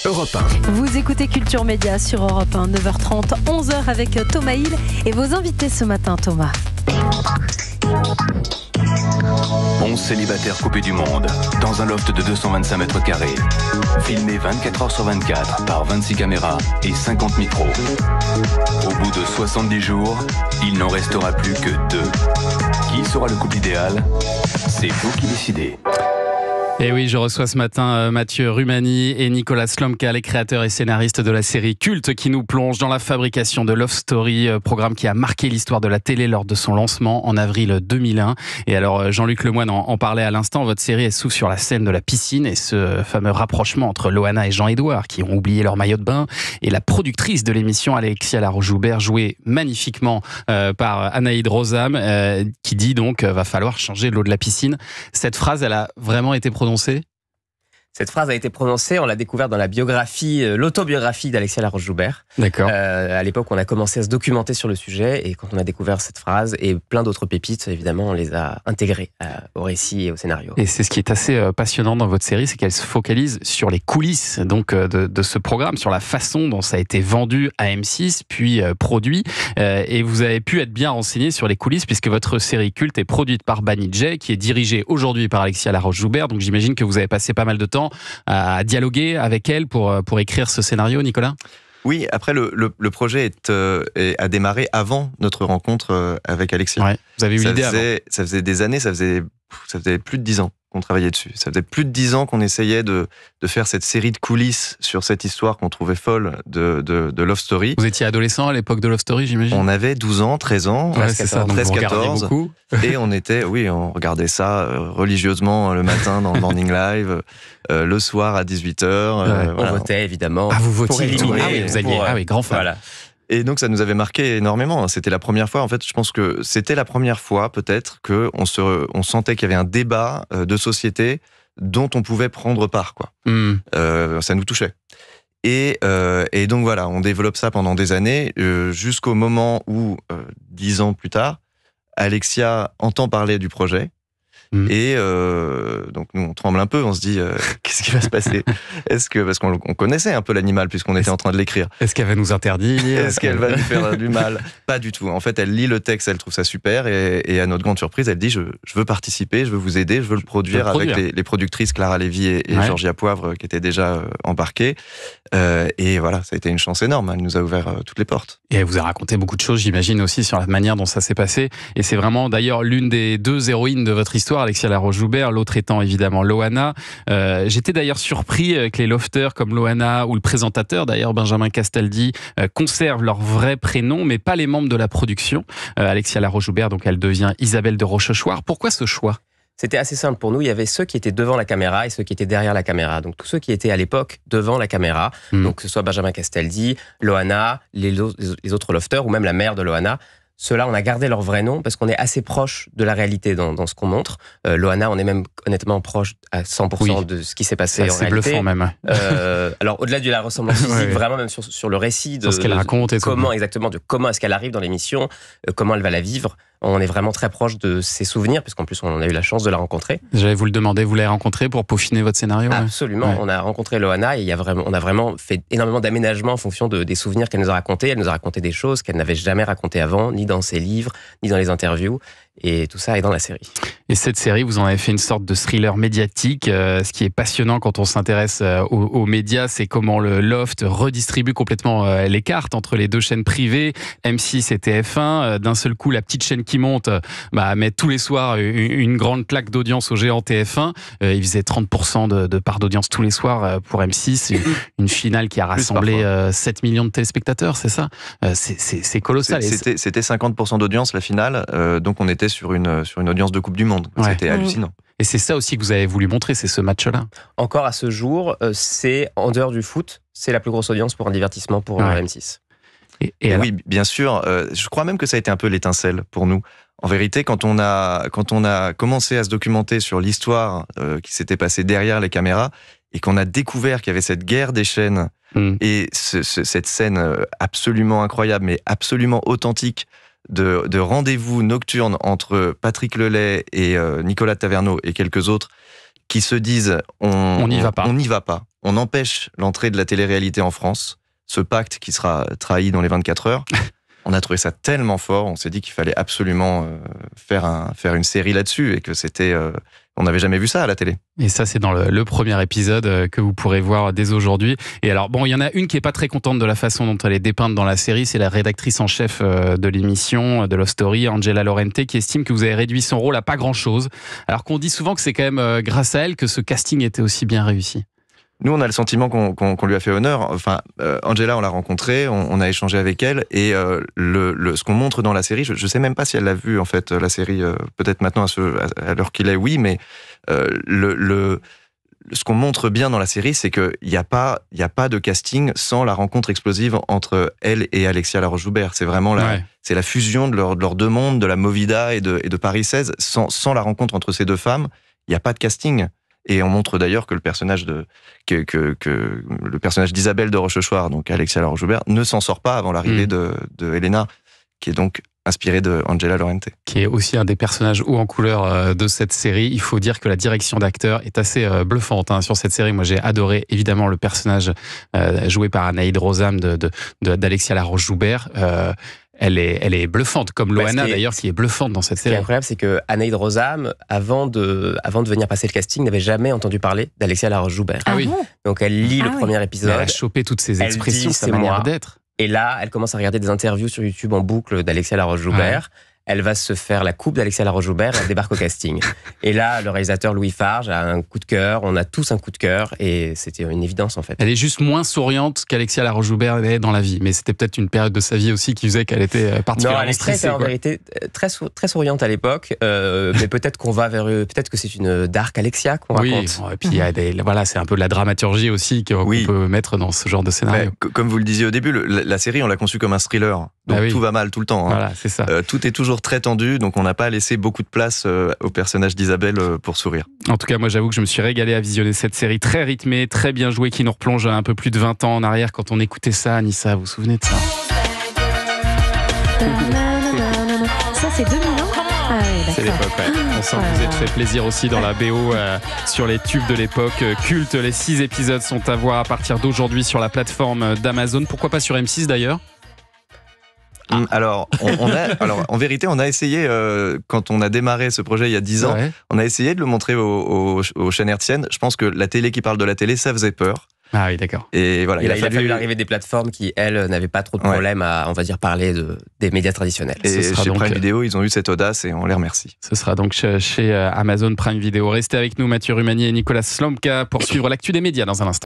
Europe 1. Vous écoutez Culture Média sur Europe 1, 9h30, 11h avec Thomas Hill et vos invités ce matin, Thomas. 11 célibataires coupés du monde, dans un loft de 225 mètres carrés. Filmé 24 heures sur 24 par 26 caméras et 50 micros. Au bout de 70 jours, il n'en restera plus que 2. Qui sera le couple idéal ? C'est vous qui décidez. Et oui, je reçois ce matin Mathieu Rumani et Nicolas Slomka, les créateurs et scénaristes de la série culte qui nous plonge dans la fabrication de Love Story, programme qui a marqué l'histoire de la télé lors de son lancement en avril 2001. Et alors, Jean-Luc Lemoyne en parlait à l'instant, votre série elle s'ouvre sur la scène de la piscine et ce fameux rapprochement entre Loana et Jean-Édouard qui ont oublié leur maillot de bain et la productrice de l'émission, Alexia Laroche-Joubert, jouée magnifiquement par Anaïd Rosam, qui dit donc va falloir changer l'eau de la piscine. Cette phrase, elle a vraiment été prononcée. Cette phrase a été prononcée, on l'a découverte dans la biographie, l'autobiographie d'Alexia Laroche-Joubert. D'accord. À l'époque, on a commencé à se documenter sur le sujet et quand on a découvert cette phrase et plein d'autres pépites, évidemment, on les a intégrées au récit et au scénario. Et c'est ce qui est assez passionnant dans votre série, c'est qu'elle se focalise sur les coulisses donc de ce programme, sur la façon dont ça a été vendu à M6, puis produit. Et vous avez pu être bien renseigné sur les coulisses puisque votre série culte est produite par Banijay, qui est dirigée aujourd'hui par Alexia Laroche-Joubert. Donc j'imagine que vous avez passé pas mal de temps à dialoguer avec elle pour écrire ce scénario, Nicolas ? Oui, après le projet a démarré avant notre rencontre avec Alexia. Ouais, vous avez eu l'idée avant. Ça faisait des années, ça faisait plus de 10 ans qu'on travaillait dessus. Ça faisait plus de 10 ans qu'on essayait de faire cette série de coulisses sur cette histoire qu'on trouvait folle de Love Story. Vous étiez adolescent à l'époque de Love Story, j'imagine ? On avait 12 ans, 13 ans, ouais, c'est ça, 13-14. Et on regardait ça religieusement le matin dans le Morning Live, le soir à 18h. On votait évidemment. Ah, vous votiez pour éliminer, vous alliez, grand fan. Voilà. Et donc ça nous avait marqué énormément. C'était la première fois, en fait, je pense que c'était la première fois peut-être qu'on sentait qu'il y avait un débat de société dont on pouvait prendre part, quoi. Ça nous touchait. Et donc voilà, on développe ça pendant des années, jusqu'au moment où, 10 ans plus tard, Alexia entend parler du projet. Et donc nous on tremble un peu, on se dit qu'est-ce qui va se passer ? Parce qu'on connaissait un peu l'animal puisqu'on était en train de l'écrire. Est-ce qu'elle va nous interdire ? Est-ce qu'elle va nous faire du mal ? Pas du tout. En fait, elle lit le texte, elle trouve ça super et à notre grande surprise, elle dit je veux participer, je veux vous aider, je veux le produire avec les productrices Clara Lévy et Georgia Poivre qui étaient déjà embarquées. Et voilà, ça a été une chance énorme. Elle nous a ouvert toutes les portes. Et elle vous a raconté beaucoup de choses, j'imagine aussi sur la manière dont ça s'est passé. Et c'est vraiment d'ailleurs l'une des deux héroïnes de votre histoire, Alexia Laroche-Joubert, l'autre étant évidemment Loana. J'étais d'ailleurs surpris que les lofters comme Loana ou le présentateur d'ailleurs Benjamin Castaldi conservent leur vrai prénom mais pas les membres de la production. Alexia Laroche-Joubert, donc elle devient Isabelle de Rochechouart. Pourquoi ce choix ? C'était assez simple pour nous. Il y avait ceux qui étaient devant la caméra et ceux qui étaient derrière la caméra. Donc tous ceux qui étaient à l'époque devant la caméra, donc que ce soit Benjamin Castaldi, Loana, les autres lofters ou même la mère de Loana, ceux-là, on a gardé leur vrai nom parce qu'on est assez proche de la réalité dans ce qu'on montre. Loana, on est même honnêtement proche à 100% de ce qui s'est passé en réalité. C'est bluffant même. Alors au-delà de la ressemblance physique, vraiment même sur le récit de ce qu'elle raconte et comment exactement, de comment est-ce qu'elle arrive dans l'émission, comment elle va la vivre. On est vraiment très proche de ses souvenirs, puisqu'en plus on a eu la chance de la rencontrer. J'allais vous le demander, vous l'avez rencontrée pour peaufiner votre scénario ? Absolument, on a rencontré Loana et on a vraiment fait énormément d'aménagements en fonction des souvenirs qu'elle nous a racontés. Elle nous a raconté des choses qu'elle n'avait jamais racontées avant, ni dans ses livres, ni dans les interviews. Et tout ça est dans la série. Et cette série, vous en avez fait une sorte de thriller médiatique. Ce qui est passionnant quand on s'intéresse aux médias, c'est comment le Loft redistribue complètement les cartes entre les deux chaînes privées, M6 et TF1. D'un seul coup, la petite chaîne qui monte met tous les soirs une grande claque d'audience au géant TF1. Il faisait 30% de part d'audience tous les soirs pour M6. Une finale qui a rassemblé 7 millions de téléspectateurs, c'est ça ? C'est colossal. C'était 50% d'audience la finale, donc on était sur une audience de Coupe du Monde. C'était hallucinant. Et c'est ça aussi que vous avez voulu montrer, c'est ce match-là. Encore à ce jour, c'est en dehors du foot, c'est la plus grosse audience pour un divertissement pour M6. Et oui, bien sûr. Je crois même que ça a été un peu l'étincelle pour nous. En vérité, quand on a commencé à se documenter sur l'histoire qui s'était passée derrière les caméras et qu'on a découvert qu'il y avait cette guerre des chaînes et cette scène absolument incroyable, mais absolument authentique de rendez-vous nocturnes entre Patrick Lelay et Nicolas Taverneau et quelques autres qui se disent on n'y va pas, on empêche l'entrée de la télé-réalité en France, ce pacte qui sera trahi dans les 24 heures. On a trouvé ça tellement fort, on s'est dit qu'il fallait absolument faire une série là-dessus et que c'était... on n'avait jamais vu ça à la télé. Et ça, c'est dans le premier épisode que vous pourrez voir dès aujourd'hui. Et alors, bon, il y en a une qui est pas très contente de la façon dont elle est dépeinte dans la série, c'est la rédactrice en chef de l'émission de Love Story, Angela Laurente, qui estime que vous avez réduit son rôle à pas grand-chose, alors qu'on dit souvent que c'est quand même grâce à elle que ce casting était aussi bien réussi. Nous, on a le sentiment qu'on lui a fait honneur. Enfin, Angela, on l'a rencontrée, on a échangé avec elle, et ce qu'on montre dans la série, je sais même pas si elle l'a vu, en fait, la série, peut-être maintenant à l'heure qu'il est, oui, mais ce qu'on montre bien dans la série, c'est qu'il n'y a pas de casting sans la rencontre explosive entre elle et Alexia Laroche-Joubert. C'est vraiment c'est la fusion de leurs deux mondes, de la Movida et de Paris 16. Sans la rencontre entre ces deux femmes, il n'y a pas de casting. Et on montre d'ailleurs que le personnage d'Isabelle de Rochechouart, donc Alexia Laroche-Joubert, ne s'en sort pas avant l'arrivée de Elena, qui est donc inspirée de Angela Laurente. Qui est aussi un des personnages haut en couleur de cette série. Il faut dire que la direction d'acteur est assez bluffante sur cette série. Moi, j'ai adoré évidemment le personnage joué par Anaïd Rosam d'Alexia Laroche-Joubert. Elle est bluffante, comme Loana d'ailleurs, qui est bluffante dans cette série. Ce qui est incroyable, c'est que Anaïd Rosam, avant de venir passer le casting, n'avait jamais entendu parler d'Alexia Laroche-Joubert. Ah oui. Donc elle lit le premier épisode. Elle a chopé toutes ses expressions, sa manière d'être. Et là, elle commence à regarder des interviews sur YouTube en boucle d'Alexia Laroche-Joubert. Ouais. Elle va se faire la coupe d'Alexia Laroche-Joubert et elle débarque au casting. Et là, le réalisateur Louis Farge a un coup de cœur, on a tous un coup de cœur, et c'était une évidence en fait. Elle est juste moins souriante qu'Alexia Laroche-Joubert est dans la vie, mais c'était peut-être une période de sa vie aussi qui faisait qu'elle était particulièrement stressée. Non, elle était en vérité très souriante à l'époque, mais peut-être qu'on va peut-être que c'est une dark Alexia qu'on raconte. Oui, et puis il y a c'est un peu de la dramaturgie aussi qu'on peut mettre dans ce genre de scénario. Comme vous le disiez au début, la série on l'a conçue comme un thriller, donc tout va mal tout le temps. Voilà, c'est ça. Tout est toujours très tendu, donc on n'a pas laissé beaucoup de place au personnage d'Isabelle pour sourire. En tout cas, moi j'avoue que je me suis régalé à visionner cette série très rythmée, très bien jouée, qui nous replonge un peu plus de 20 ans en arrière quand on écoutait ça. Anissa, vous vous souvenez de ça? Ça c'est 2000 ans. C'est l'époque, On sent que vous êtes fait plaisir aussi dans la BO sur les tubes de l'époque culte. Les 6 épisodes sont à voir à partir d'aujourd'hui sur la plateforme d'Amazon. Pourquoi pas sur M6 d'ailleurs? Alors, en vérité, on a essayé, quand on a démarré ce projet il y a 10 ans, on a essayé de le montrer aux chaînes hertziennes. Je pense que la télé qui parle de la télé, ça faisait peur. Ah oui, d'accord. Et voilà, il a fallu l'arrivée des plateformes qui, elles, n'avaient pas trop de problème à, on va dire, parler des médias traditionnels. Et chez Prime Video, ils ont eu cette audace et on les remercie. Ce sera donc chez Amazon Prime Video. Restez avec nous, Mathieu Rumani et Nicolas Slomka, pour suivre l'actu des médias dans un instant.